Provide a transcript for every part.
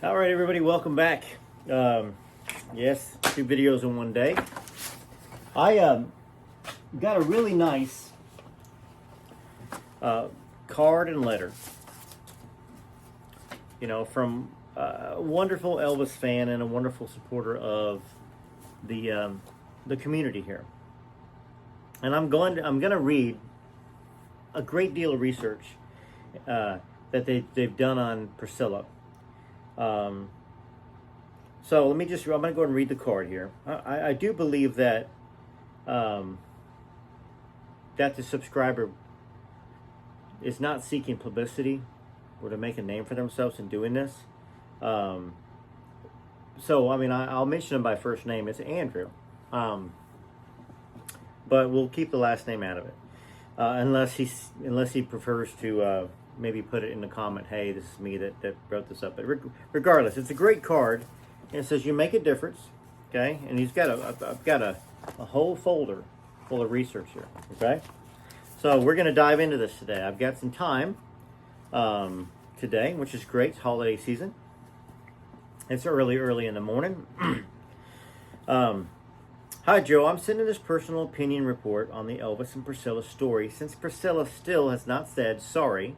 All right, everybody, welcome back. Yes, 2 videos in one day. I got a really nice card and letter, from a wonderful Elvis fan and a wonderful supporter of the community here. And I'm going to read a great deal of research that they've done on Priscilla. So I'm going to go ahead and read the card here. I do believe that that the subscriber is not seeking publicity or to make a name for themselves in doing this. So I'll mention him by first name. It's Andrew, but we'll keep the last name out of it, unless he prefers to maybe put it in the comment. Hey, this is me that wrote this up. But regardless, it's a great card. And it says you make a difference, okay? And I've got a whole folder full of research here, okay? So we're going to dive into this today. I've got some time today, which is great. It's holiday season. It's early in the morning. Hi, Joe. I'm sending this personal opinion report on the Elvis and Priscilla story since Priscilla still has not said sorry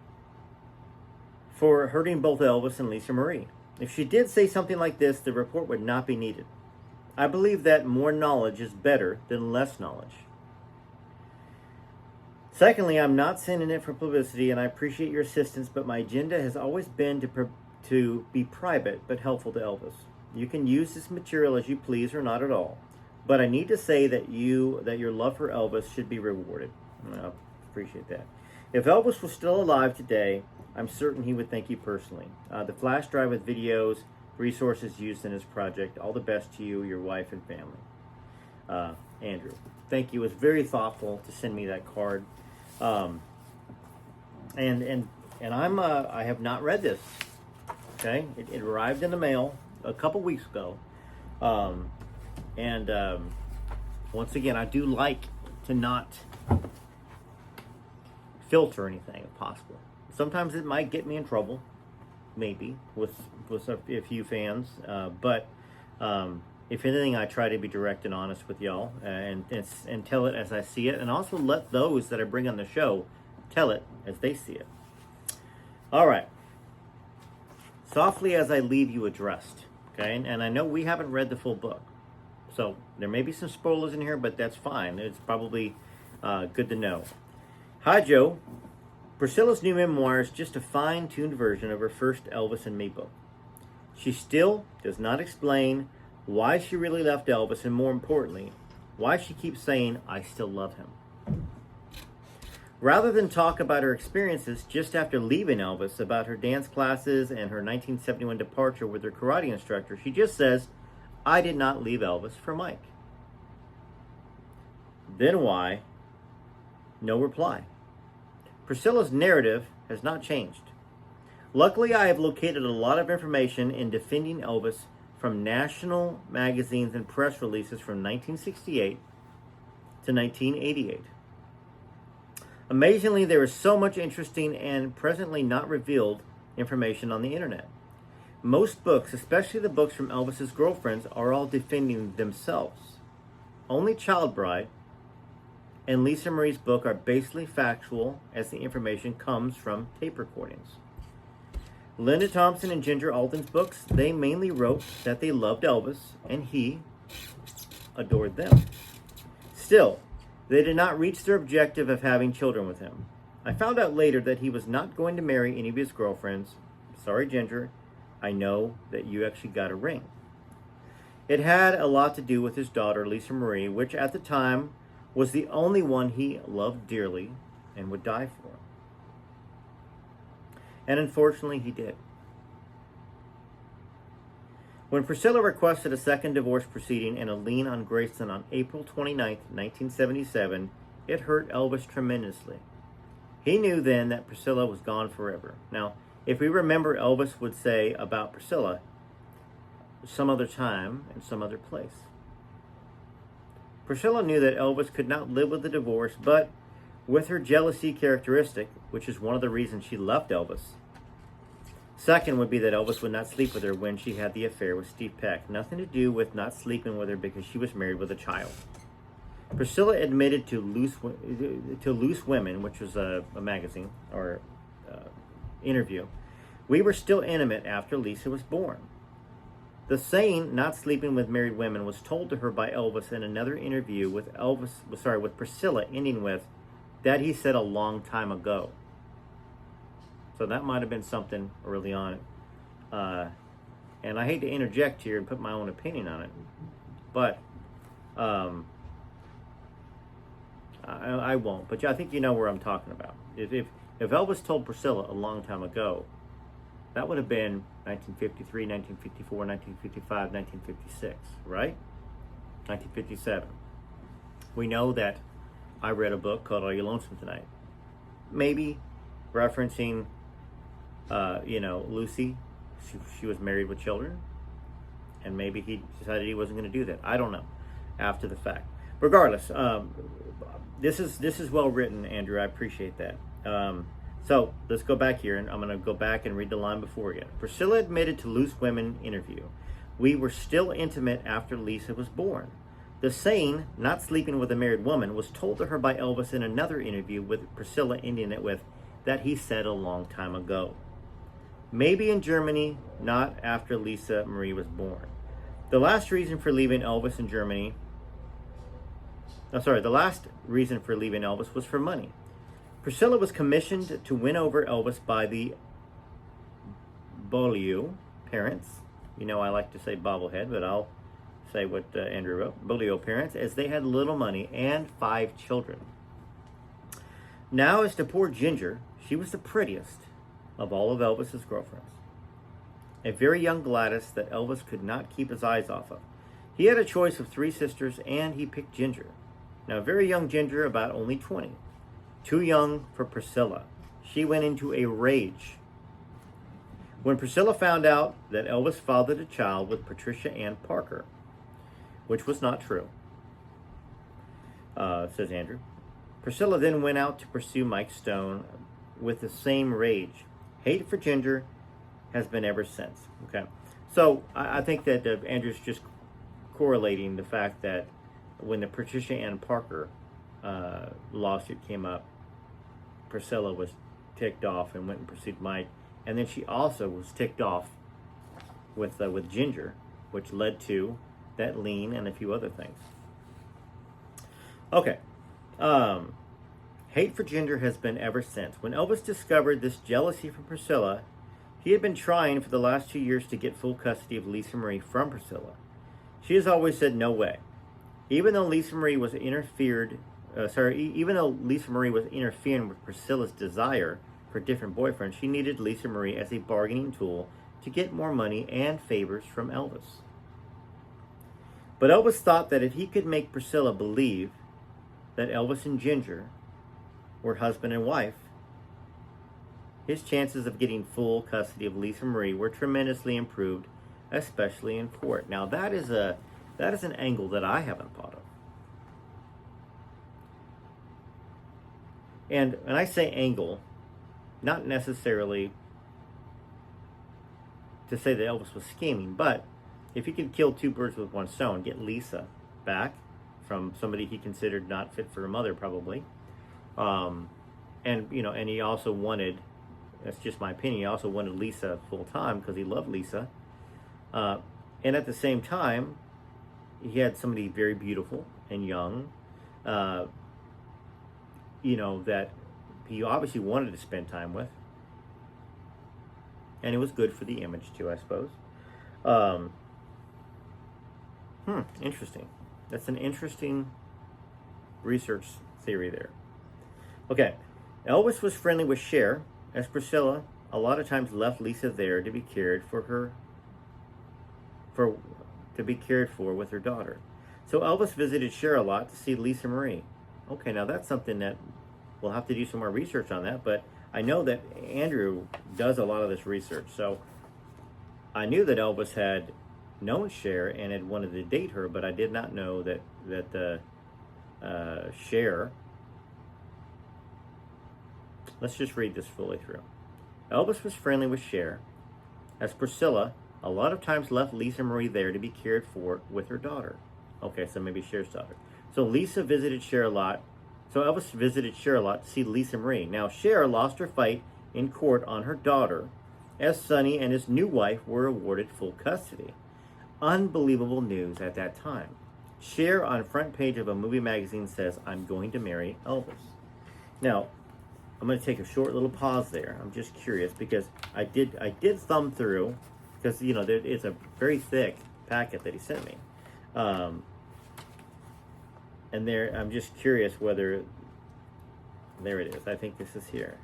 for hurting both Elvis and Lisa Marie. If she did say something like this, the report would not be needed. I believe that more knowledge is better than less knowledge. Secondly, I'm not sending it for publicity, and I appreciate your assistance, but my agenda has always been to be private but helpful to Elvis. You can use this material as you please or not at all, but I need to say that your love for Elvis should be rewarded. I appreciate that. If Elvis was still alive today, I'm certain he would thank you personally. The flash drive with videos, resources used in his project. All the best to you, your wife, and family. Andrew, thank you. It was very thoughtful to send me that card. I have not read this. Okay, it arrived in the mail a couple weeks ago. Once again, I do like to not filter anything if possible. Sometimes it might get me in trouble, maybe, with a few fans. But if anything, I try to be direct and honest with y'all and tell it as I see it. And also let those that I bring on the show tell it as they see it. All right. Softly as I leave you addressed. Okay? And I know we haven't read the full book. So there may be some spoilers in here, but that's fine. It's probably good to know. Hi, Joe. Priscilla's new memoir is just a fine-tuned version of her first Elvis and Me book. She still does not explain why she really left Elvis, and more importantly, why she keeps saying, I still love him. Rather than talk about her experiences just after leaving Elvis, about her dance classes and her 1971 departure with her karate instructor, she just says, I did not leave Elvis for Mike. Then why? No reply. Priscilla's narrative has not changed. Luckily, I have located a lot of information in defending Elvis from national magazines and press releases from 1968 to 1988. Amazingly, there is so much interesting and presently not revealed information on the internet. Most books, especially the books from Elvis's girlfriends, are all defending themselves. Only Child Bride and Lisa Marie's book are basically factual, as the information comes from tape recordings. Linda Thompson and Ginger Alden's books, they mainly wrote that they loved Elvis and he adored them. Still, they did not reach their objective of having children with him. I found out later that he was not going to marry any of his girlfriends. Sorry, Ginger, I know that you actually got a ring. It had a lot to do with his daughter, Lisa Marie, which at the time was the only one he loved dearly and would die for. And unfortunately, he did. When Priscilla requested a second divorce proceeding and a lien on Grayson on April 29, 1977, it hurt Elvis tremendously. He knew then that Priscilla was gone forever. Now, if we remember, Elvis would say about Priscilla, some other time and some other place. Priscilla knew that Elvis could not live with the divorce, but with her jealousy characteristic, which is one of the reasons she left Elvis, Second would be that Elvis would not sleep with her when she had the affair with Steve Peck. Nothing to do with not sleeping with her because she was married with a child. Priscilla admitted to Loose Women, which was a magazine or interview, "We were still intimate after Lisa was born." The saying, "not sleeping with married women," was told to her by Elvis in another interview with Priscilla, ending with, "that he said a long time ago." So that might have been something early on. And I hate to interject here and put my own opinion on it, but I won't. But I think you know where I'm talking about. If Elvis told Priscilla a long time ago, that would have been 1953, 1954, 1955, 1956, right? 1957. We know that I read a book called Are You Lonesome Tonight? Maybe referencing, Lucy. She was married with children. And maybe he decided he wasn't going to do that. I don't know. After the fact. Regardless, this is well written, Andrew. I appreciate that. So let's go back here, and I'm going to go back and read the line before again. Priscilla admitted to Loose Women interview, "We were still intimate after Lisa was born." The saying, "not sleeping with a married woman," was told to her by Elvis in another interview with Priscilla, ending it with, "that he said a long time ago." Maybe in Germany, not after Lisa Marie was born. The last reason for leaving Elvis in Germany, the last reason for leaving Elvis was for money. Priscilla was commissioned to win over Elvis by the Beaulieu parents. I like to say bobblehead, but I'll say what Andrew wrote. Beaulieu parents, as they had little money and 5 children. Now, as to poor Ginger, she was the prettiest of all of Elvis's girlfriends. A very young Gladys that Elvis could not keep his eyes off of. He had a choice of 3 sisters, and he picked Ginger. Now, very young Ginger, about only 20. Too young for Priscilla. She went into a rage when Priscilla found out that Elvis fathered a child with Patricia Ann Parker, which was not true, says Andrew. Priscilla then went out to pursue Mike Stone with the same rage. Hate for Ginger has been ever since. Okay, so I think that Andrew's just correlating the fact that when the Patricia Ann Parker lawsuit came up, Priscilla was ticked off and went and pursued Mike, and then she also was ticked off with Ginger, which led to that lien and a few other things. Okay, hate for Ginger has been ever since. When Elvis discovered this jealousy from Priscilla, he had been trying for the last 2 years to get full custody of Lisa Marie from Priscilla. She has always said no way. Even though Lisa Marie was interfering with Priscilla's desire for different boyfriends, she needed Lisa Marie as a bargaining tool to get more money and favors from Elvis. But Elvis thought that if he could make Priscilla believe that Elvis and Ginger were husband and wife, his chances of getting full custody of Lisa Marie were tremendously improved, especially in court. Now that is an angle that I haven't thought of. And I say angle, not necessarily to say that Elvis was scheming, but if he could kill 2 birds with 1 stone, get Lisa back from somebody he considered not fit for a mother, probably, and he also wanted, that's just my opinion, he also wanted Lisa full time because he loved Lisa, and at the same time, he had somebody very beautiful and young, that he obviously wanted to spend time with. And it was good for the image too, I suppose. Interesting. That's an interesting research theory there. Okay. Elvis was friendly with Cher, as Priscilla a lot of times left Lisa there to be cared for with her daughter. So Elvis visited Cher a lot to see Lisa Marie. Okay, now that's something that we'll have to do some more research on that, but I know that Andrew does a lot of this research. So I knew that Elvis had known Cher and had wanted to date her, but I did not know that Cher. Let's just read this fully through. Elvis was friendly with Cher, as Priscilla a lot of times left Lisa Marie there to be cared for with her daughter. Okay, so maybe Cher's daughter. So Lisa visited Cher a lot. So Elvis visited Cher a lot to see Lisa Marie. Now Cher lost her fight in court on her daughter, as Sonny and his new wife were awarded full custody. Unbelievable news at that time. Cher on front page of a movie magazine says, "I'm going to marry Elvis." Now, I'm going to take a short little pause there. I'm just curious because I did thumb through, because it's a very thick packet that he sent me, and there I'm just curious whether there it is. I think this is here.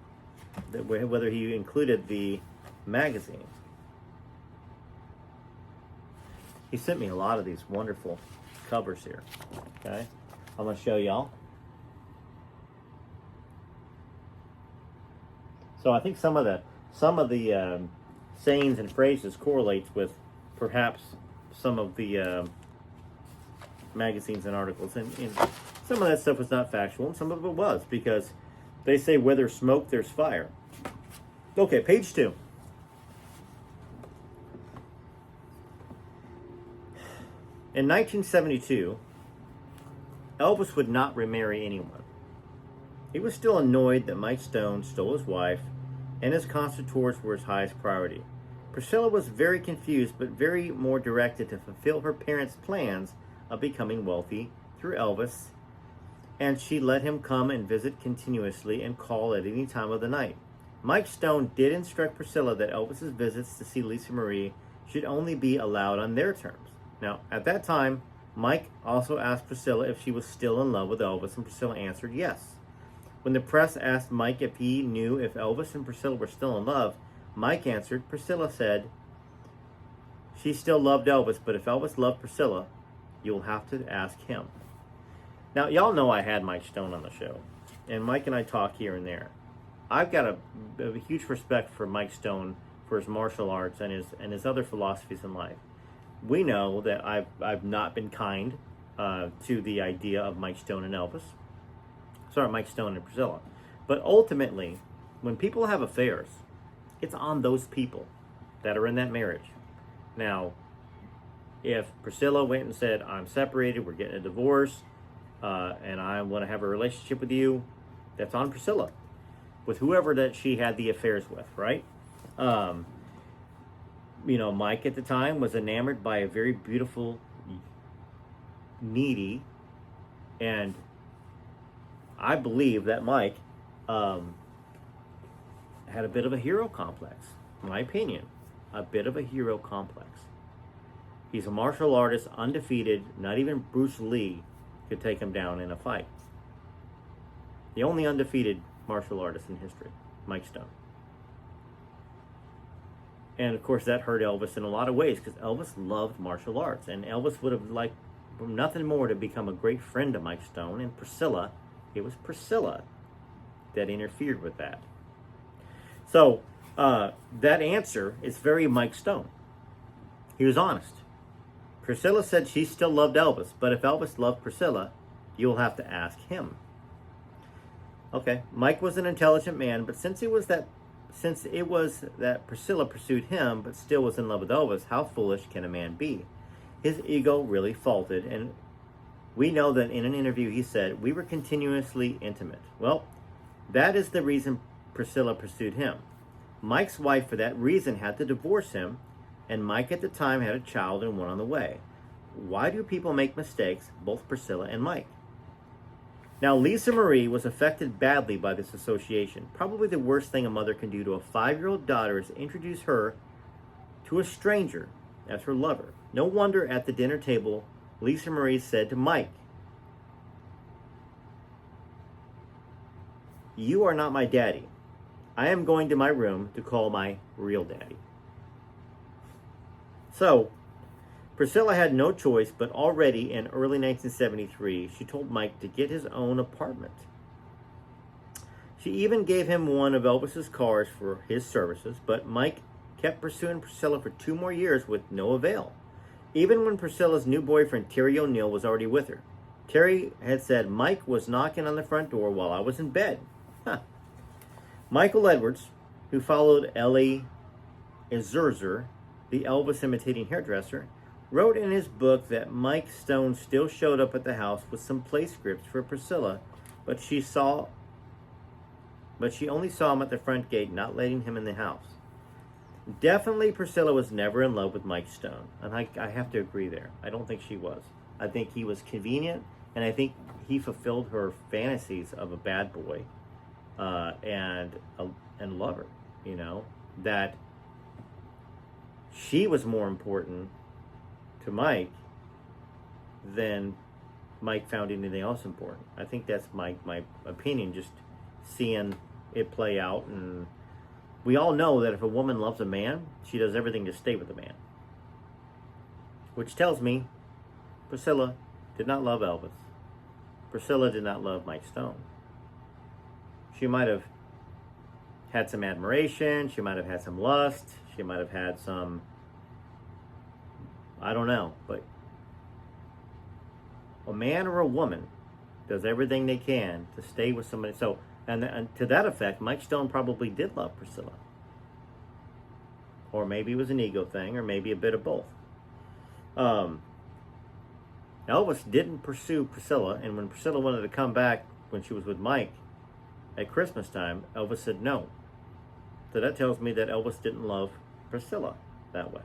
Whether he included the magazine. He sent me a lot of these wonderful covers here. Okay, I'm going to show y'all. So I think some of the sayings and phrases correlates with perhaps some of the magazines and articles, and some of that stuff was not factual, and some of it was, because they say where there's smoke, there's fire. Okay, page 2. In 1972, Elvis would not remarry anyone. He was still annoyed that Mike Stone stole his wife, and his constant tours were his highest priority. Priscilla was very confused, but very more directed to fulfill her parents' plans of becoming wealthy through Elvis, and she let him come and visit continuously and call at any time of the night. Mike Stone did instruct Priscilla that Elvis's visits to see Lisa Marie should only be allowed on their terms. Now, at that time, Mike also asked Priscilla if she was still in love with Elvis, and Priscilla answered yes. When the press asked Mike if he knew if Elvis and Priscilla were still in love, Mike answered. Priscilla said she still loved Elvis, but if Elvis loved Priscilla, you'll have to ask him. Now, y'all know I had Mike Stone on the show, and Mike and I talk here and there. I've got a huge respect for Mike Stone, for his martial arts and his other philosophies in life. We know that I've not been kind to the idea of Mike Stone and Elvis. Sorry, Mike Stone and Priscilla. But ultimately, when people have affairs, it's on those people that are in that marriage. Now, if Priscilla went and said, "I'm separated, we're getting a divorce, and I want to have a relationship with you," that's on Priscilla, with whoever that she had the affairs with, right? Mike at the time was enamored by a very beautiful, needy, and I believe that Mike had a bit of a hero complex. In my opinion, a bit of a hero complex. He's a martial artist, undefeated. Not even Bruce Lee could take him down in a fight. The only undefeated martial artist in history, Mike Stone. And of course that hurt Elvis in a lot of ways, because Elvis loved martial arts, and Elvis would have liked nothing more to become a great friend to Mike Stone. And Priscilla, it was Priscilla that interfered with that. So that answer is very Mike Stone. He was honest. Priscilla said she still loved Elvis, but if Elvis loved Priscilla, you'll have to ask him. Okay, Mike was an intelligent man, but since it was that Priscilla pursued him but still was in love with Elvis, how foolish can a man be? His ego really faulted, and we know that in an interview he said, "We were continuously intimate." Well, that is the reason Priscilla pursued him. Mike's wife, for that reason, had to divorce him, and Mike at the time had a child and one on the way. Why do people make mistakes, both Priscilla and Mike? Now, Lisa Marie was affected badly by this association. Probably the worst thing a mother can do to a 5-year-old daughter is introduce her to a stranger as her lover. No wonder at the dinner table, Lisa Marie said to Mike, "You are not my daddy. I am going to my room to call my real daddy." So, Priscilla had no choice, but already in early 1973, she told Mike to get his own apartment. She even gave him one of Elvis's cars for his services, but Mike kept pursuing Priscilla for 2 more years with no avail. Even when Priscilla's new boyfriend, Terry O'Neill, was already with her. Terry had said, "Mike was knocking on the front door while I was in bed." Michael Edwards, who followed Ellie Zerzer, the Elvis imitating hairdresser, wrote in his book that Mike Stone still showed up at the house with some play scripts for Priscilla, but she only saw him at the front gate, not letting him in the house. Definitely Priscilla was never in love with Mike Stone, and I have to agree there. I don't think she was. I think he was convenient, and I think he fulfilled her fantasies of a bad boy and lover, that she was more important to Mike than Mike found anything else important. I think that's my opinion, just seeing it play out. And we all know that if a woman loves a man, she does everything to stay with the man. Which tells me Priscilla did not love Elvis. Priscilla did not love Mike Stone. She might have had some admiration, she might have had some lust, she might have had some, I don't know, but a man or a woman does everything they can to stay with somebody. So, and to that effect, Mike Stone probably did love Priscilla. Or maybe it was an ego thing, or maybe a bit of both. Elvis didn't pursue Priscilla, and when Priscilla wanted to come back when she was with Mike at Christmas time, Elvis said no. So that tells me that Elvis didn't love Priscilla that way.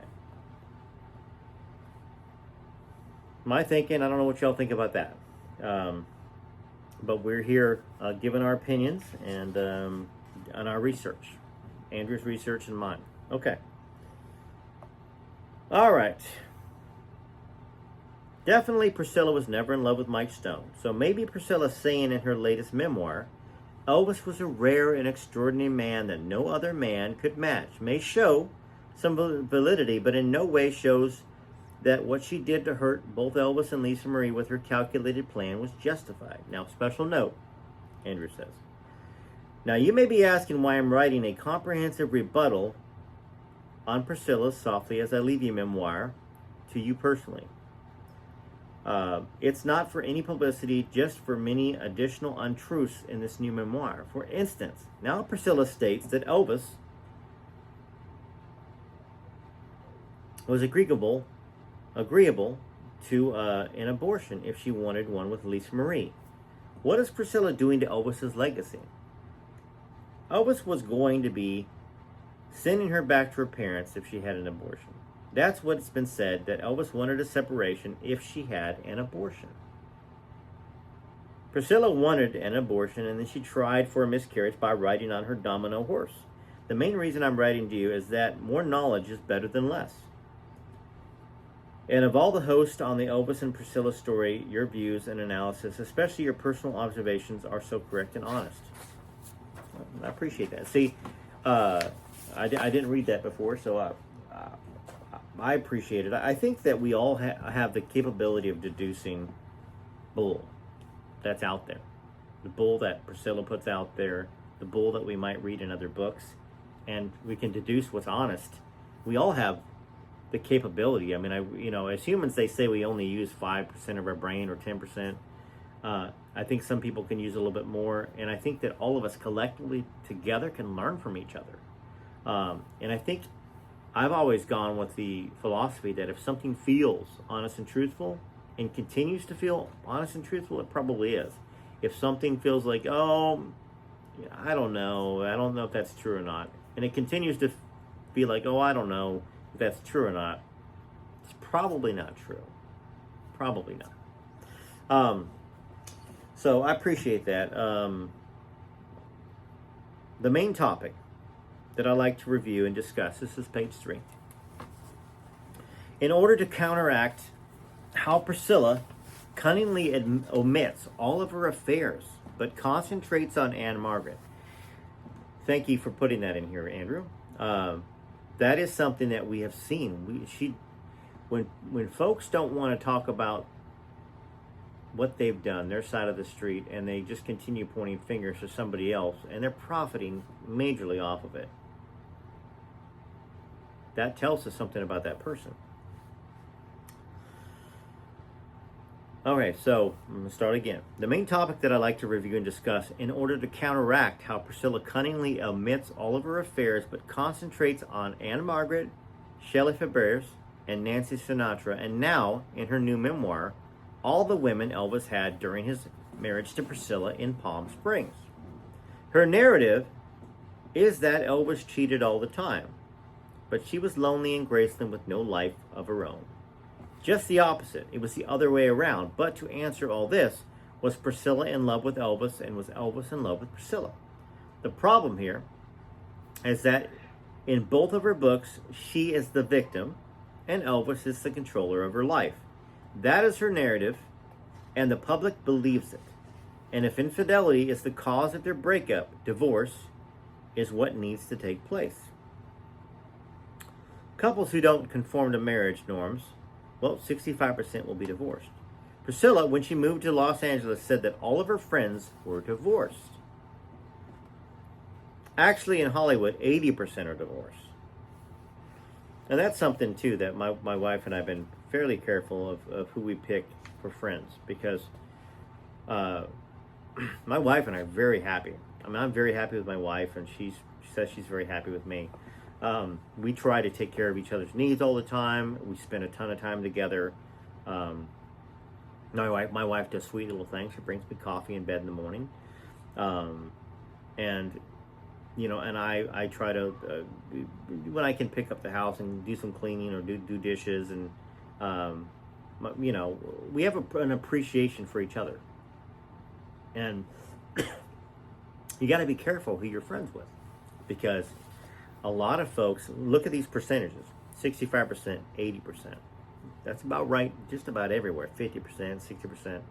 My thinking, I don't know what y'all think about that. But we're here giving our opinions and on our research. Andrew's research and mine. Okay. All right. Definitely Priscilla was never in love with Mike Stone. So maybe Priscilla's saying in her latest memoir, Elvis was a rare and extraordinary man that no other man could match. May show some validity, but in no way shows that what she did to hurt both Elvis and Lisa Marie with her calculated plan was justified. Now, special note, Andrew says. Now, you may be asking why I'm writing a comprehensive rebuttal on Priscilla's Softly As I Leave You memoir to you personally. It's not for any publicity, just for many additional untruths in this new memoir. For instance, now Priscilla states that Elvis was agreeable to an abortion if she wanted one with Lisa Marie. What is Priscilla doing to Elvis's legacy? Elvis was going to be sending her back to her parents if she had an abortion. That's what's been said, that Elvis wanted a separation if she had an abortion. Priscilla wanted an abortion, and then she tried for a miscarriage by riding on her domino horse. The main reason I'm writing to you is that more knowledge is better than less. And of all the hosts on the Elvis and Priscilla story, your views and analysis, especially your personal observations, are so correct and honest. I appreciate that. See, I didn't read that before, so I appreciate it. I think that we all have the capability of deducing bull that's out there. The bull that Priscilla puts out there, the bull that we might read in other books, and we can deduce what's honest. We all have the capability. I mean, as humans, they say we only use 5% of our brain or 10%. I think some people can use a little bit more, and I think that all of us collectively together can learn from each other. And I think I've always gone with the philosophy that if something feels honest and truthful and continues to feel honest and truthful, it probably is. If something feels like, oh, I don't know if that's true or not, and it continues to be like, oh, I don't know if that's true or not, it's probably not true. Probably not. So I appreciate that. The main topic that I like to review and discuss, this is page 3. In order to counteract how Priscilla cunningly omits all of her affairs, but concentrates on Anne Margaret. Thank you for putting that in here, Andrew. That is something that we have seen. When folks don't want to talk about what they've done, their side of the street, and they just continue pointing fingers to somebody else, and they're profiting majorly off of it, that tells us something about that person. Okay, so I'm going to start again. The main topic that I like to review and discuss in order to counteract how Priscilla cunningly omits all of her affairs but concentrates on Anne Margaret, Shelley Fabares, and Nancy Sinatra, and now, in her new memoir, all the women Elvis had during his marriage to Priscilla in Palm Springs. Her narrative is that Elvis cheated all the time, but she was lonely in Graceland with no life of her own. Just the opposite. It was the other way around. But to answer all this, was Priscilla in love with Elvis, and was Elvis in love with Priscilla? The problem here is that in both of her books, she is the victim and Elvis is the controller of her life. That is her narrative, and the public believes it. And if infidelity is the cause of their breakup, divorce is what needs to take place. Couples who don't conform to marriage norms, well, 65% will be divorced. Priscilla, when she moved to Los Angeles, said that all of her friends were divorced. Actually, in Hollywood, 80% are divorced. And that's something, too, that my wife and I have been fairly careful of who we pick for friends. Because my wife and I are very happy. I mean, I'm very happy with my wife, and she says she's very happy with me. We try to take care of each other's needs all the time. We spend a ton of time together. My wife does sweet little things. She brings me coffee in bed in the morning. And I try to, when I can, pick up the house and do some cleaning or do dishes. And, we have an appreciation for each other. And you got to be careful who you're friends with, because a lot of folks, look at these percentages, 65%, 80%. That's about right just about everywhere, 50%, 60%.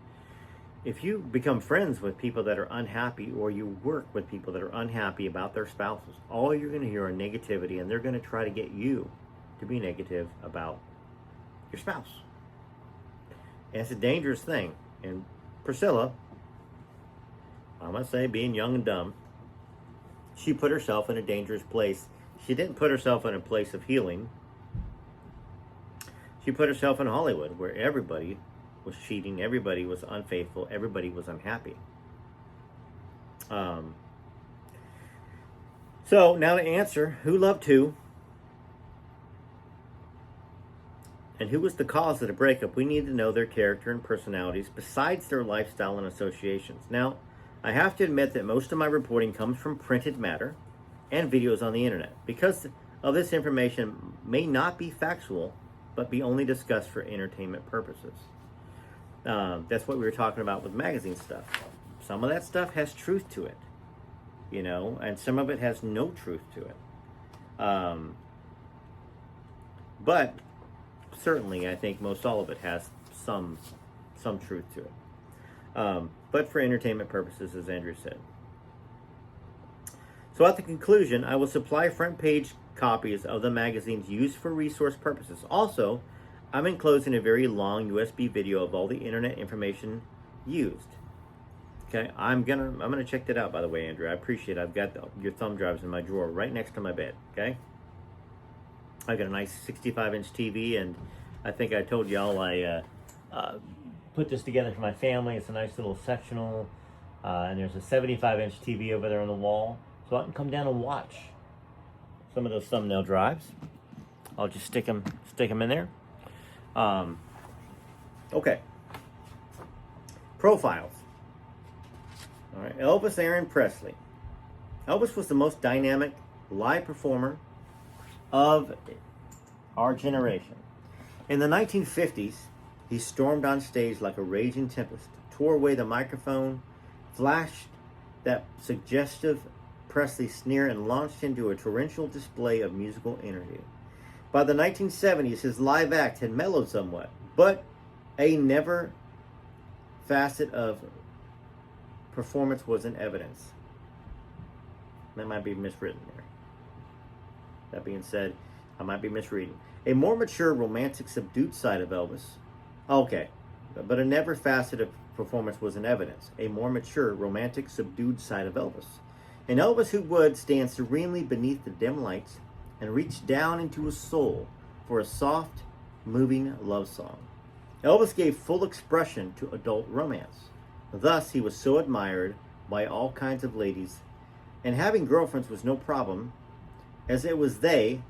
If you become friends with people that are unhappy, or you work with people that are unhappy about their spouses, all you're going to hear are negativity, and they're going to try to get you to be negative about your spouse. And it's a dangerous thing. And Priscilla, I must say, being young and dumb, she put herself in a dangerous place. She didn't put herself in a place of healing. She put herself in Hollywood, where everybody was cheating, everybody was unfaithful, everybody was unhappy. So now to answer who loved who and who was the cause of the breakup, we need to know their character and personalities besides their lifestyle and associations. Now, I have to admit that most of my reporting comes from printed matter and videos on the internet. Because of this information may not be factual, but be only discussed for entertainment purposes. That's what we were talking about with magazine stuff. Some of that stuff has truth to it, and some of it has no truth to it. But certainly, I think most all of it has some truth to it. But for entertainment purposes, as Andrew said. So at the conclusion, I will supply front page copies of the magazines used for resource purposes. Also, I'm enclosing a very long USB video of all the internet information used. Okay, I'm gonna check that out, by the way, Andrew. I appreciate it. I've got your thumb drives in my drawer right next to my bed. Okay, I've got a nice 65-inch TV, and I think I told y'all I put this together for my family. It's a nice little sectional, and there's a 75-inch TV over there on the wall, so I can come down and watch some of those thumbnail drives. I'll just stick them in there. Okay. Profiles. All right. Elvis Aaron Presley. Elvis was the most dynamic live performer of our generation. In the 1950s, he stormed on stage like a raging tempest, tore away the microphone, flashed that suggestive Presley sneer, and launched into a torrential display of musical energy. By the 1970s, his live act had mellowed somewhat, but a never facet of performance was in evidence. That might be miswritten there. That being said, I might be misreading. A more mature, romantic, subdued side of Elvis. Okay, but a never facet of performance was in evidence. A more mature, romantic, subdued side of Elvis. An Elvis who would stand serenely beneath the dim lights and reach down into his soul for a soft, moving love song. Elvis gave full expression to adult romance. Thus, he was so admired by all kinds of ladies, and having girlfriends was no problem, as it was they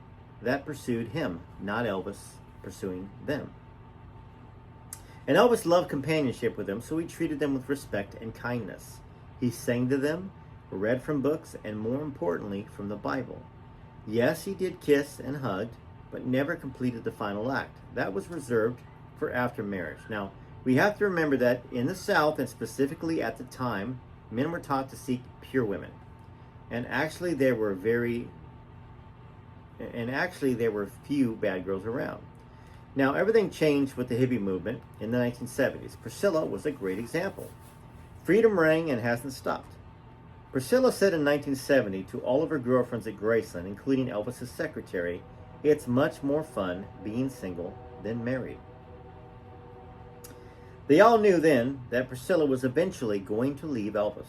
that pursued him, not Elvis pursuing them. And Elvis loved companionship with them, so he treated them with respect and kindness. He sang to them, read from books, and more importantly, from the Bible. Yes, he did kiss and hugged, but never completed the final act. That was reserved for after marriage. Now, we have to remember that in the South, and specifically at the time, men were taught to seek pure women. And actually there were few bad girls around. Now, everything changed with the hippie movement in the 1970s. Priscilla was a great example. Freedom rang and hasn't stopped. Priscilla said in 1970 to all of her girlfriends at Graceland, including Elvis's secretary, "It's much more fun being single than married." They all knew then that Priscilla was eventually going to leave Elvis.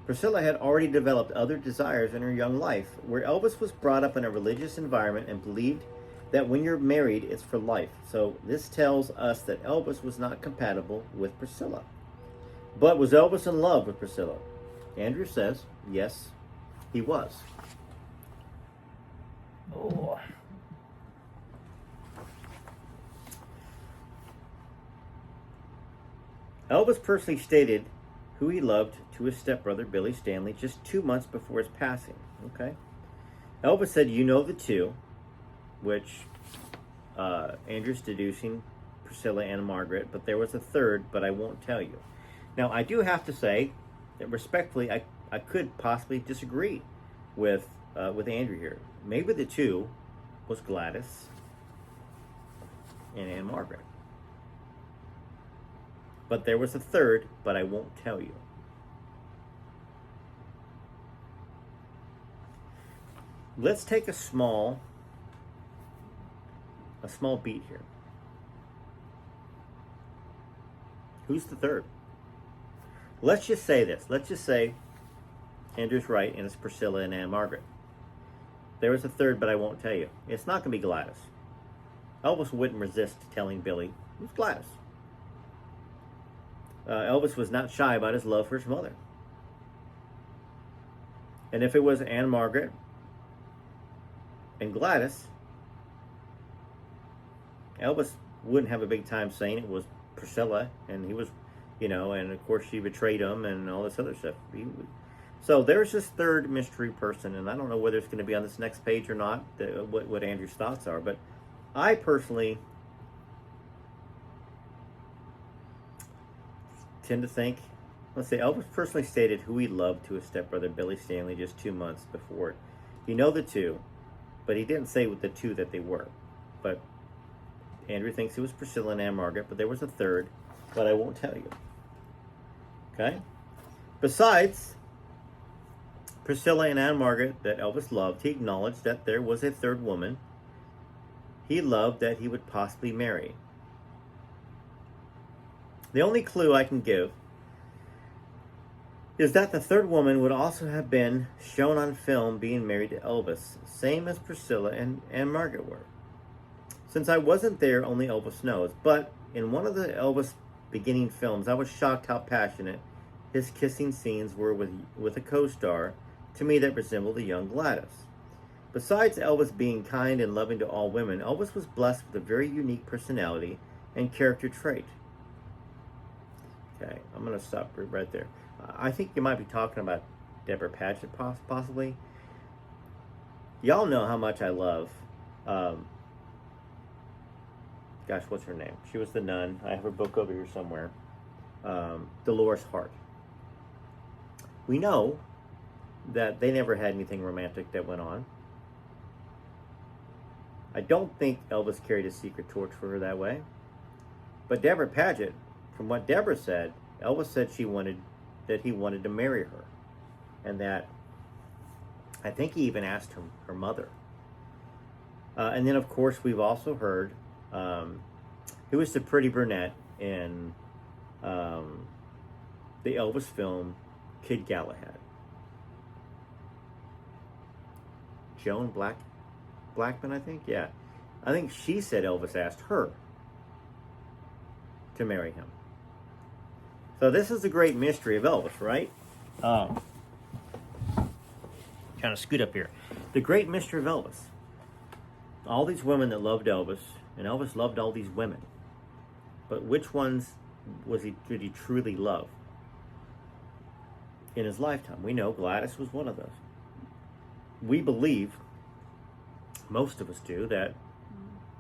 Priscilla had already developed other desires in her young life, where Elvis was brought up in a religious environment and believed that when you're married, it's for life. So this tells us that Elvis was not compatible with Priscilla. But was Elvis in love with Priscilla? Andrew says, yes, he was. Oh. Elvis personally stated who he loved to his stepbrother, Billy Stanley, just 2 months before his passing. Okay. Elvis said, "You know the two," which Andrew's deducing Priscilla and Margaret, but there was a third, but I won't tell you. Now, I do have to say that respectfully, I could possibly disagree with Andrew here. Maybe the two was Gladys and Anne Margaret. But there was a third, but I won't tell you. Let's take a small beat here. Who's the third? Let's just say this. Let's just say Andrew's right, and it's Priscilla and Anne Margaret. There was a third, but I won't tell you. It's not going to be Gladys. Elvis wouldn't resist telling Billy it was Gladys. Elvis was not shy about his love for his mother. And if it was Anne Margaret and Gladys, Elvis wouldn't have a big time saying it was Priscilla, and he was, and of course she betrayed him and all this other stuff. So there's this third mystery person, and I don't know whether it's going to be on this next page or not, what Andrew's thoughts are, but I personally tend to think, let's say, Elvis personally stated who he loved to his stepbrother, Billy Stanley, just 2 months before. You know the two, but he didn't say what the two that they were. But Andrew thinks it was Priscilla and Anne Margaret, but there was a third, but I won't tell you. Okay? Besides Priscilla and Anne Margaret that Elvis loved, he acknowledged that there was a third woman he loved that he would possibly marry. The only clue I can give is that the third woman would also have been shown on film being married to Elvis, same as Priscilla and Margaret were. Since I wasn't there, only Elvis knows, but in one of the Elvis beginning films, I was shocked how passionate his kissing scenes were with a co-star, to me that resembled a young Gladys. Besides Elvis being kind and loving to all women, Elvis was blessed with a very unique personality and character trait. Okay, I'm going to stop right there. I think you might be talking about Deborah Paget, possibly. Y'all know how much I love, what's her name? She was the nun. I have her book over here somewhere. Dolores Hart. We know that they never had anything romantic that went on. I don't think Elvis carried a secret torch for her that way. But Deborah Paget, from what Deborah said, Elvis said he wanted to marry her. And that, I think he even asked her mother. And then, of course, we've also heard, who was the pretty brunette in the Elvis film, Kid Galahad? Joan Blackman, I think? Yeah. I think she said Elvis asked her. to marry him. So this is the great mystery of Elvis, right? Kind of scoot up here. The great mystery of Elvis. All these women that loved Elvis, and Elvis loved all these women. But which ones did he truly love in his lifetime? We know Gladys was one of those. We believe, most of us do, that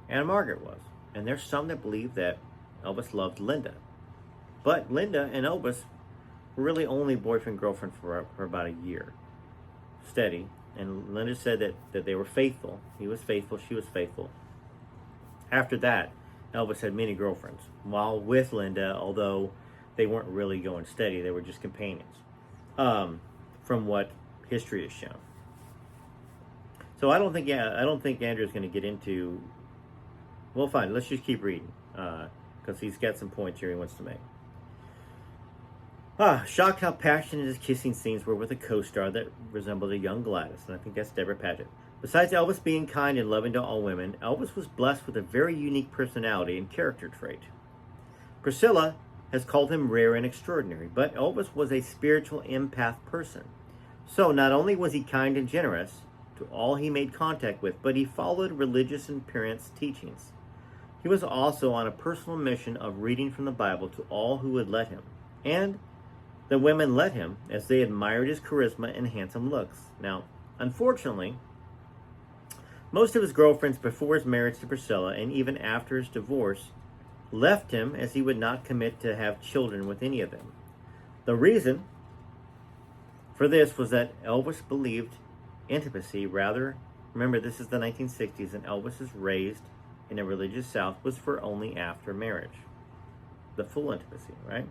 Anna Margaret was. And there's some that believe that Elvis loved Linda. But Linda and Elvis were really only boyfriend-girlfriend for about a year. Steady. And Linda said that they were faithful. He was faithful, she was faithful. After that, Elvis had many girlfriends while with Linda, although they weren't really going steady. They were just companions, from what history has shown. So I don't think Andrew's going to get into. Well, fine. Let's just keep reading because he's got some points here he wants to make. Shocked how passionate his kissing scenes were with a co-star that resembled a young Gladys, and I think that's Deborah Paget. Besides Elvis being kind and loving to all women, Elvis was blessed with a very unique personality and character trait. Priscilla has called him rare and extraordinary, but Elvis was a spiritual empath person. So not only was he kind and generous to all he made contact with, but he followed religious and parents' teachings. He was also on a personal mission of reading from the Bible to all who would let him, and the women let him as they admired his charisma and handsome looks. Now, unfortunately, most of his girlfriends before his marriage to Priscilla and even after his divorce left him as he would not commit to have children with any of them. The reason for this was that Elvis believed intimacy remember this is the 1960s and Elvis is raised in a religious South, was for only after marriage. The full intimacy, right?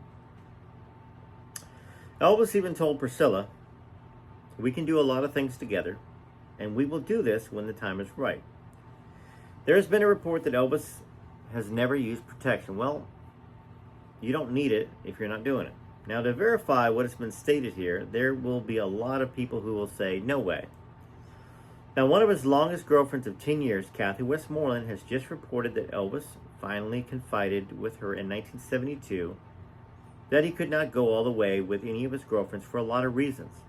Elvis even told Priscilla, "We can do a lot of things together, and we will do this when the time is right." There has been a report that Elvis has never used protection. Well, you don't need it if you're not doing it. Now, to verify what has been stated here, there will be a lot of people who will say, no way. Now, one of his longest girlfriends of 10 years, Kathy Westmoreland, has just reported that Elvis finally confided with her in 1972 that he could not go all the way with any of his girlfriends for a lot of reasons.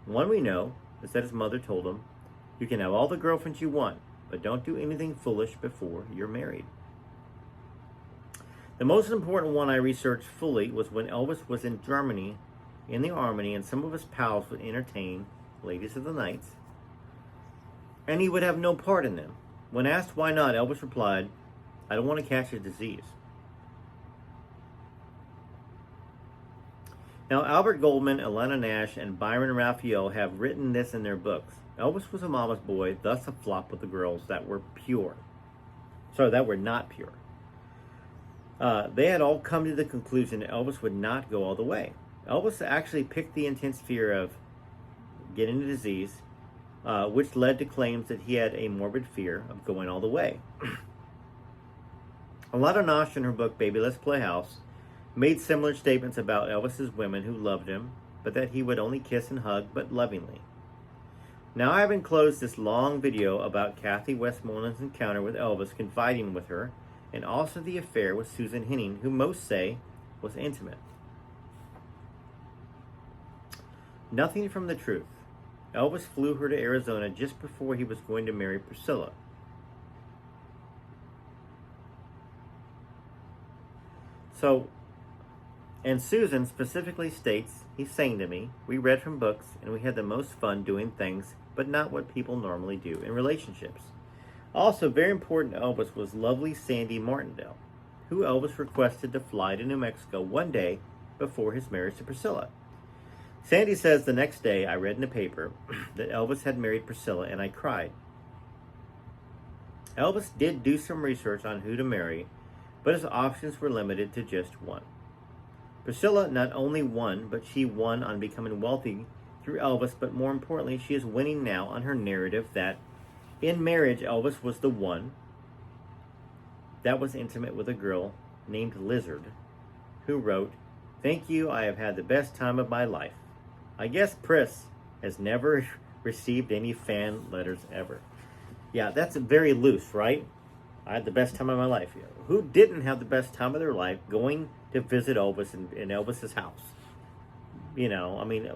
One we know is that his mother told him, "You can have all the girlfriends you want, but don't do anything foolish before you're married." The most important one I researched fully was when Elvis was in Germany in the army and some of his pals would entertain ladies of the night, and he would have no part in them. When asked why not, Elvis replied, "I don't want to catch a disease." Now, Albert Goldman, Alana Nash, and Byron Raphael have written this in their books. Elvis was a mama's boy, thus a flop with the girls that were not pure. They had all come to the conclusion that Elvis would not go all the way. Elvis actually picked the intense fear of getting a disease, which led to claims that he had a morbid fear of going all the way. Alana Nash, in her book Baby Let's Play House, made similar statements about Elvis's women who loved him, but that he would only kiss and hug, but lovingly. Now I have enclosed this long video about Kathy Westmoreland's encounter with Elvis, confiding with her, and also the affair with Susan Henning, who most say was intimate. Nothing from the truth. Elvis flew her to Arizona just before he was going to marry Priscilla. And Susan specifically states, "He sang to me, we read from books, and we had the most fun doing things, but not what people normally do in relationships." Also, very important to Elvis was lovely Sandy Martindale, who Elvis requested to fly to New Mexico one day before his marriage to Priscilla. Sandy says, "The next day I read in the paper that Elvis had married Priscilla, and I cried." Elvis did do some research on who to marry, but his options were limited to just one. Priscilla not only won, but she won on becoming wealthy through Elvis, but more importantly, she is winning now on her narrative that in marriage, Elvis was the one that was intimate with a girl named Lizard, who wrote, "Thank you, I have had the best time of my life. I guess Pris has never received any fan letters ever." Yeah, that's very loose, right? I had the best time of my life. Who didn't have the best time of their life going to visit Elvis in Elvis's house? I mean,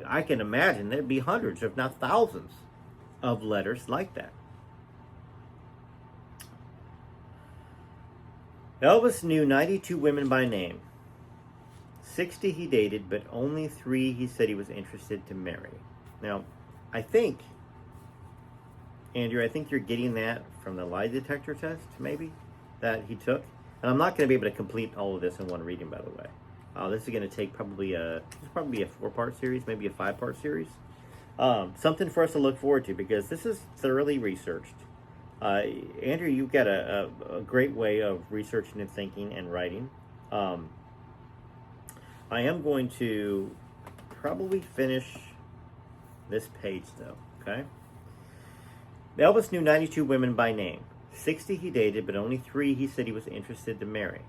I can imagine there'd be hundreds, if not thousands, of letters like that. Elvis knew 92 women by name. 60 he dated, but only 3 he said he was interested to marry. Now, I think, Andrew, you're getting that from the lie detector test, maybe, that he took. And I'm not going to be able to complete all of this in one reading, by the way. This is going to take probably a 4-part series, maybe a 5-part series. Something for us to look forward to, because this is thoroughly researched. Andrew, you've got a great way of researching and thinking and writing. I am going to probably finish this page, though, okay? Elvis knew 92 women by name. 60 he dated, but only 3 he said he was interested to marry.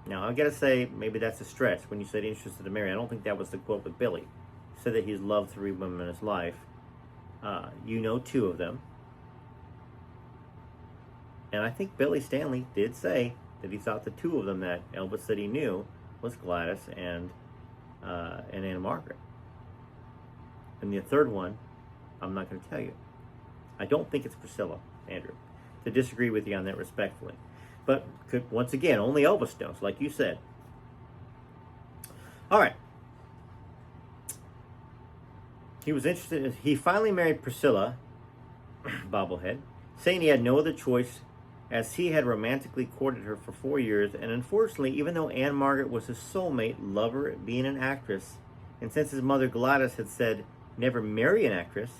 Now, I've got to say, maybe that's a stretch when you said interested to marry. I don't think that was the quote with Billy. He said that he's loved 3 women in his life. 2 of them. And I think Billy Stanley did say that he thought the 2 of them that Elvis said he knew was Gladys and Anna Margaret. And the third one, I'm not going to tell you. I don't think it's Priscilla, Andrew, to disagree with you on that respectfully. But once again, only Elvis knows, like you said. All right. He was interested. He finally married Priscilla, bobblehead, saying he had no other choice, as he had romantically courted her for 4 years. And unfortunately, even though Anne Margaret was his soulmate, lover, being an actress, and since his mother Gladys had said never marry an actress,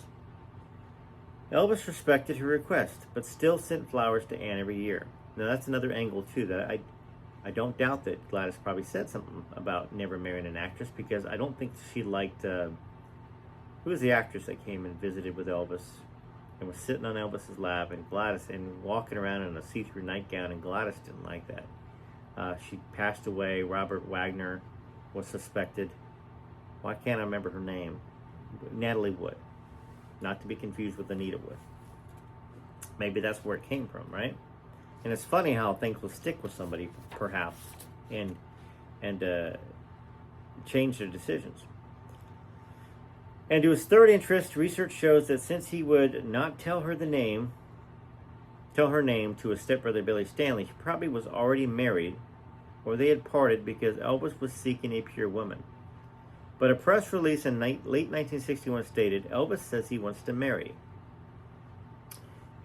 Elvis respected her request, but still sent flowers to Anne every year. Now that's another angle too, that I don't doubt that Gladys probably said something about never marrying an actress, because I don't think she liked, who was the actress that came and visited with Elvis and was sitting on Elvis's lap, and Gladys, and walking around in a see-through nightgown, and Gladys didn't like that. She passed away. Robert Wagner was suspected. Why can't I remember her name? Natalie Wood. Not to be confused with Anita Wood. Maybe that's where it came from, right? And it's funny how things will stick with somebody, perhaps, and change their decisions. And to his third interest, research shows that since he would not tell her name to his stepbrother Billy Stanley, he probably was already married, or they had parted because Elvis was seeking a pure woman. But a press release in late 1961 stated, Elvis says he wants to marry.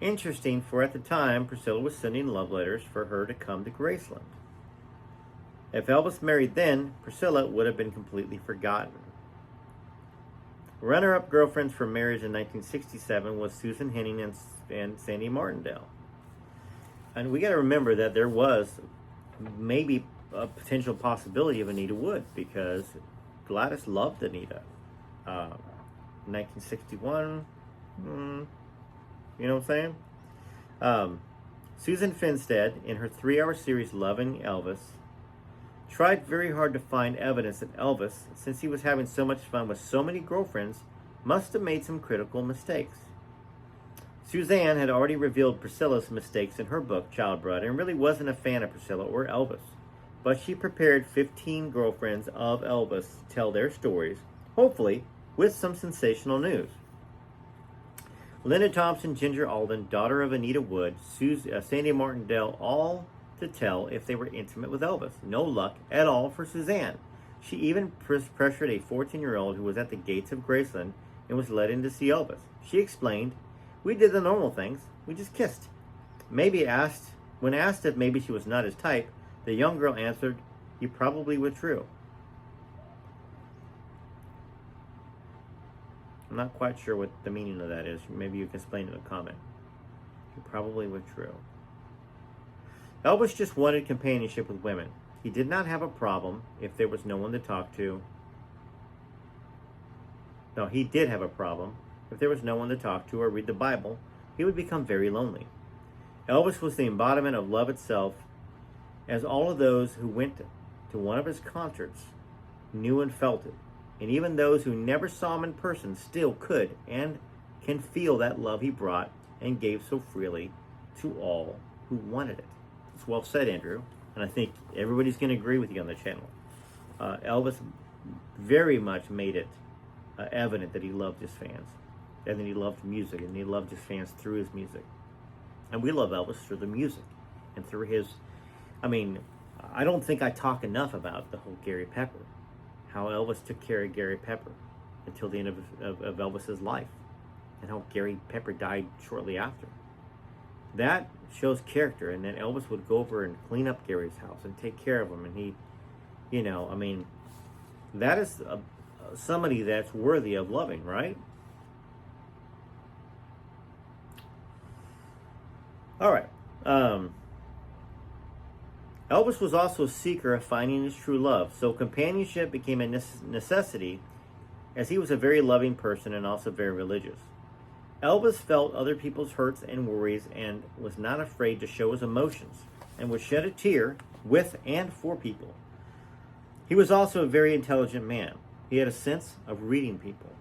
Interesting, for at the time, Priscilla was sending love letters for her to come to Graceland. If Elvis married then, Priscilla would have been completely forgotten. Runner-up girlfriends for marriage in 1967 was Susan Henning and Sandy Martindale. And we got to remember that there was maybe a potential possibility of Anita Wood, because Gladys loved Anita. 1961, you know what I'm saying? Susan Finstead, in her 3-hour series Loving Elvis, tried very hard to find evidence that Elvis, since he was having so much fun with so many girlfriends, must have made some critical mistakes. Suzanne had already revealed Priscilla's mistakes in her book, Childbred, and really wasn't a fan of Priscilla or Elvis. But she prepared 15 girlfriends of Elvis to tell their stories, hopefully with some sensational news. Linda Thompson, Ginger Alden, daughter of Anita Wood, Sandy Martindale, all to tell if they were intimate with Elvis. No luck at all for Suzanne. She even pressured a 14-year-old who was at the gates of Graceland and was let in to see Elvis. She explained, "We did the normal things. We just kissed." When asked if maybe she was not his type, the young girl answered, "You probably withdrew." I'm not quite sure what the meaning of that is. Maybe you can explain in a comment. You probably withdrew. Elvis just wanted companionship with women. He did not have a problem if there was no one to talk to. No, he did have a problem. If there was no one to talk to or read the Bible, he would become very lonely. Elvis was the embodiment of love itself, as all of those who went to one of his concerts knew and felt it. And even those who never saw him in person still could and can feel that love he brought and gave so freely to all who wanted it. It's well said, Andrew, and I think everybody's going to agree with you on the channel. Elvis very much made it evident that he loved his fans, and that he loved music, and he loved his fans through his music. And we love Elvis through the music and through his, I mean, I don't think I talk enough about the whole Gary Pepper, how Elvis took care of Gary Pepper until the end of Elvis's life, and how Gary Pepper died shortly after. That shows character, and then Elvis would go over and clean up Gary's house and take care of him, and he, you know, I mean, that is somebody that's worthy of loving, right? All right. Elvis was also a seeker of finding his true love, so companionship became a necessity, as he was a very loving person and also very religious. Elvis felt other people's hurts and worries and was not afraid to show his emotions, and would shed a tear with and for people. He was also a very intelligent man. He had a sense of reading people.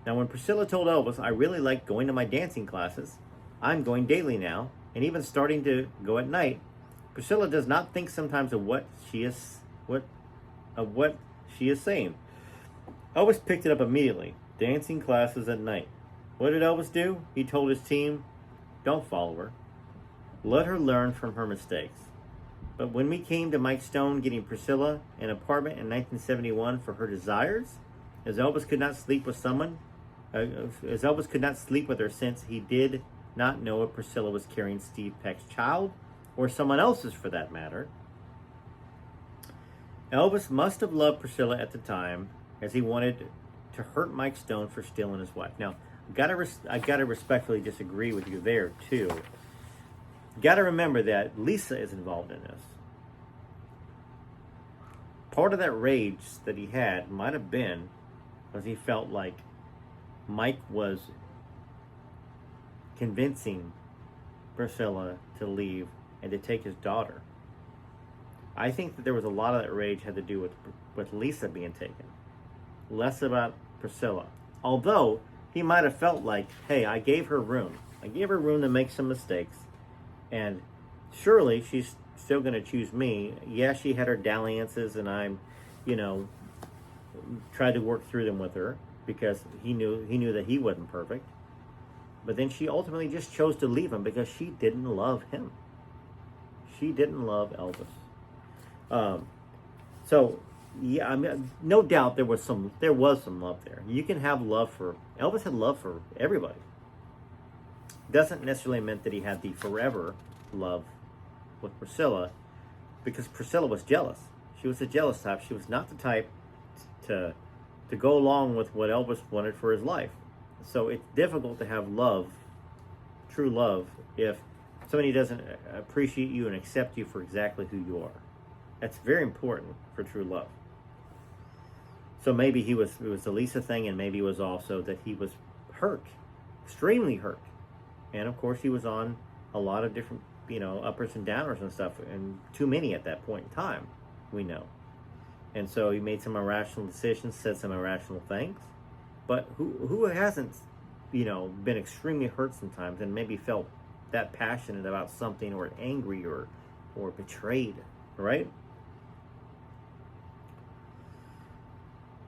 Now, when Priscilla told Elvis, "I really like going to my dancing classes. I'm going daily now, and even starting to go at night," Priscilla does not think sometimes of what she is saying. Elvis picked it up immediately. Dancing classes at night. What did Elvis do? He told his team, "Don't follow her. Let her learn from her mistakes." But when we came to Mike Stone getting Priscilla an apartment in 1971 for her desires, as Elvis could not sleep with her since he did not know if Priscilla was carrying Steve Peck's child, or someone else's for that matter. Elvis must have loved Priscilla at the time, as he wanted to hurt Mike Stone for stealing his wife. Now, I gotta respectfully disagree with you there too. Gotta remember that Lisa is involved in this. Part of that rage that he had might have been because he felt like Mike was convincing Priscilla to leave and to take his daughter. I think that there was a lot of that rage had to do with Lisa being taken, less about Priscilla. Although he might have felt like, hey, I gave her room. I gave her room to make some mistakes, and surely she's still going to choose me. Yeah, she had her dalliances, and I'm, tried to work through them with her because he knew that he wasn't perfect. But then she ultimately just chose to leave him because she didn't love him. She didn't love Elvis. So yeah, I mean, no doubt there was some love there. You can have love for Elvis. Had love for everybody. Doesn't necessarily mean that he had the forever love with Priscilla, because Priscilla was jealous. She was a jealous type. She was not the type to go along with what Elvis wanted for his life. So it's difficult to have love, true love, if somebody doesn't appreciate you and accept you for exactly who you are. That's very important for true love. So maybe it was the Lisa thing, and maybe it was also that he was hurt, extremely hurt. And of course he was on a lot of different, uppers and downers and stuff, and too many at that point in time, we know. And so he made some irrational decisions, said some irrational things. But who hasn't, been extremely hurt sometimes and maybe felt that passionate about something, or angry, or betrayed, right?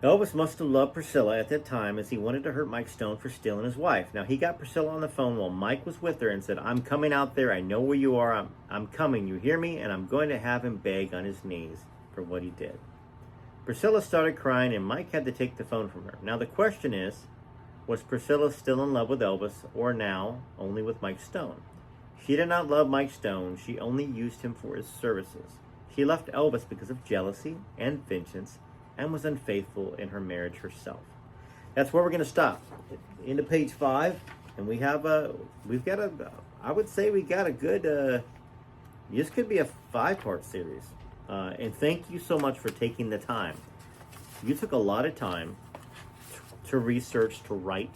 Elvis must have loved Priscilla at that time, as he wanted to hurt Mike Stone for stealing his wife. Now, he got Priscilla on the phone while Mike was with her and said, "I'm coming out there. I know where you are. I'm coming. You hear me? And I'm going to have him beg on his knees for what he did." Priscilla started crying, and Mike had to take the phone from her. Now, the question is, was Priscilla still in love with Elvis, or now only with Mike Stone? She did not love Mike Stone. She only used him for his services. She left Elvis because of jealousy and vengeance, and was unfaithful in her marriage herself. That's where we're going to stop. Into page 5, and we got a good, this could be a 5-part series. And thank you so much for taking the time. You took a lot of time to research, to write.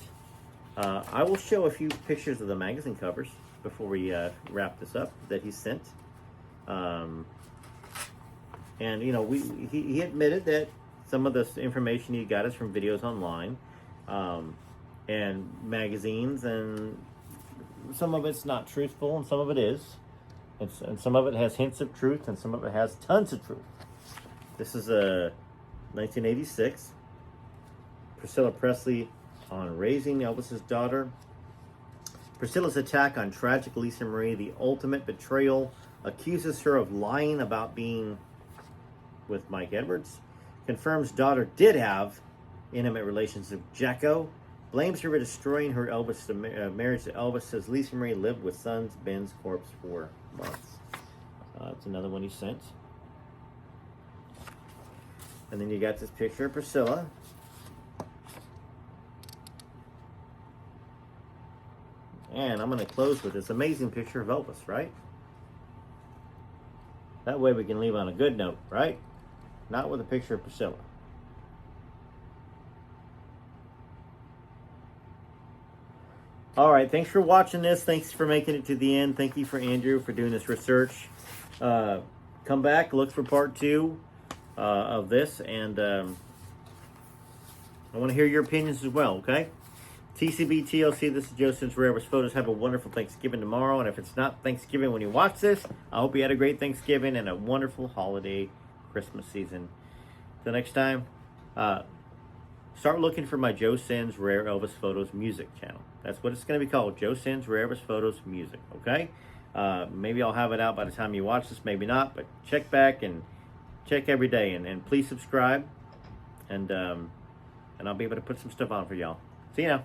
I will show a few pictures of the magazine covers before we wrap this up that he sent. And he admitted that some of this information he got is from videos online, and magazines, and some of it's not truthful and some of it is. And some of it has hints of truth, and some of it has tons of truth. This is a 1986. Priscilla Presley on raising Elvis's daughter. Priscilla's attack on tragic Lisa Marie, the ultimate betrayal, accuses her of lying about being with Mike Edwards, confirms daughter did have intimate relations with Jacko, blames her for destroying her marriage to Elvis, says Lisa Marie lived with sons Ben's corpse for months. That's another one he sent. And then you got this picture of Priscilla. And I'm going to close with this amazing picture of Elvis, right? That way we can leave on a good note, right? Not with a picture of Priscilla. All right, thanks for watching this. Thanks for making it to the end. Thank you for Andrew for doing this research. Come back, look for part 2 of this, and I want to hear your opinions as well, okay? TCB, TLC, this is Joe Sins Rarest Photos. Have a wonderful Thanksgiving tomorrow, and if it's not Thanksgiving when you watch this, I hope you had a great Thanksgiving and a wonderful holiday Christmas season. Till next time, start looking for my Joe Sins Rare Elvis Photos music channel. That's what it's going to be called, Joe Sins Rare Elvis Photos music, okay? Maybe I'll have it out by the time you watch this, maybe not, but check back and check every day, and please subscribe, and I'll be able to put some stuff on for y'all. See you now.